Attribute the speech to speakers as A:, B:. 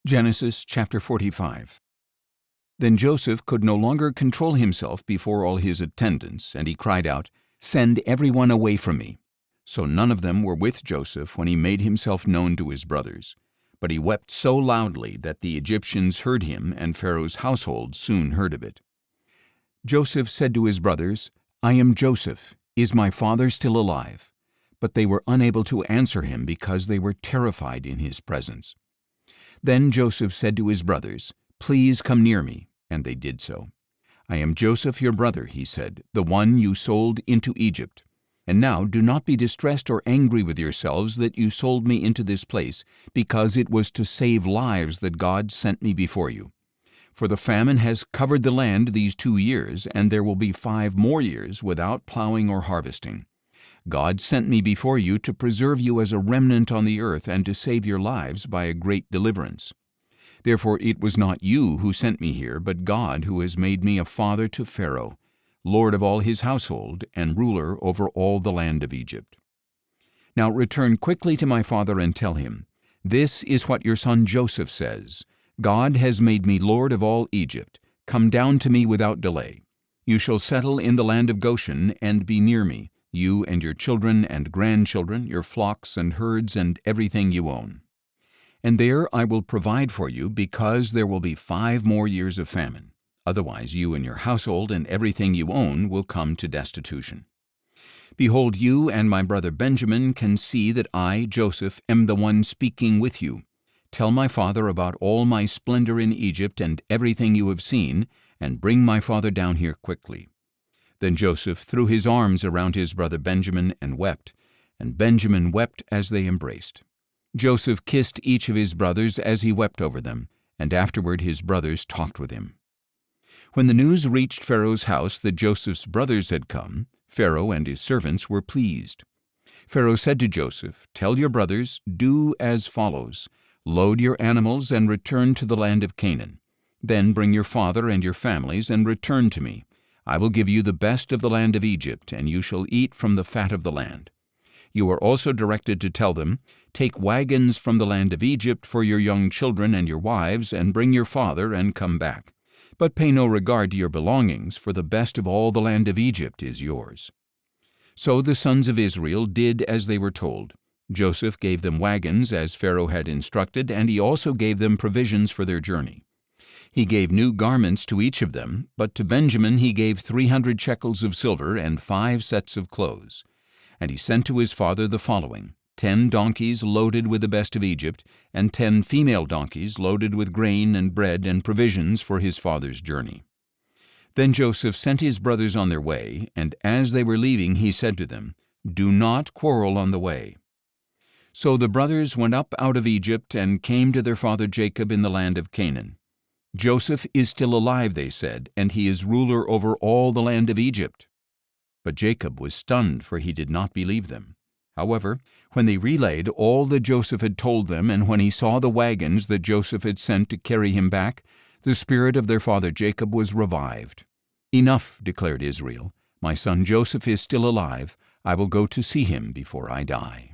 A: Genesis chapter 45. Then Joseph could no longer control himself before all his attendants, and he cried out, "Send everyone away from me." So none of them were with Joseph when he made himself known to his brothers. But he wept so loudly that the Egyptians heard him, and Pharaoh's household soon heard of it. Joseph said to his brothers, "I am Joseph. Is my father still alive?" But they were unable to answer him because they were terrified in his presence. Then Joseph said to his brothers, "Please come near me," and they did so. "I am Joseph your brother," he said, "the one you sold into Egypt. And now do not be distressed or angry with yourselves that you sold me into this place, because it was to save lives that God sent me before you. For the famine has covered the land these 2 years, and there will be 5 more years without plowing or harvesting. God sent me before you to preserve you as a remnant on the earth and to save your lives by a great deliverance. Therefore it was not you who sent me here, but God who has made me a father to Pharaoh, Lord of all his household, and ruler over all the land of Egypt. Now return quickly to my father and tell him, 'This is what your son Joseph says, God has made me Lord of all Egypt. Come down to me without delay. You shall settle in the land of Goshen and be near me, you and your children and grandchildren, your flocks and herds and everything you own. And there I will provide for you, because there will be 5 more years of famine. Otherwise you and your household and everything you own will come to destitution. Behold, you and my brother Benjamin can see that I, Joseph, am the one speaking with you. Tell my father about all my splendor in Egypt and everything you have seen, and bring my father down here quickly." Then Joseph threw his arms around his brother Benjamin and wept, and Benjamin wept as they embraced. Joseph kissed each of his brothers as he wept over them, and afterward his brothers talked with him. When the news reached Pharaoh's house that Joseph's brothers had come, Pharaoh and his servants were pleased. Pharaoh said to Joseph, "Tell your brothers, do as follows. Load your animals and return to the land of Canaan. Then bring your father and your families and return to me. I will give you the best of the land of Egypt, and you shall eat from the fat of the land." You are also directed to tell them, "Take wagons from the land of Egypt for your young children and your wives, and bring your father and come back. But pay no regard to your belongings, for the best of all the land of Egypt is yours." So the sons of Israel did as they were told. Joseph gave them wagons as Pharaoh had instructed, and he also gave them provisions for their journey. He gave new garments to each of them, but to Benjamin he gave 300 shekels of silver and 5 sets of clothes. And he sent to his father the following: 10 donkeys loaded with the best of Egypt, and 10 female donkeys loaded with grain and bread and provisions for his father's journey. Then Joseph sent his brothers on their way, and as they were leaving he said to them, "Do not quarrel on the way." So the brothers went up out of Egypt and came to their father Jacob in the land of Canaan. "Joseph is still alive," they said, "and he is ruler over all the land of Egypt." But Jacob was stunned, for he did not believe them. However, when they relayed all that Joseph had told them, and when he saw the wagons that Joseph had sent to carry him back, the spirit of their father Jacob was revived. "Enough," declared Israel. "My son Joseph is still alive. I will go to see him before I die."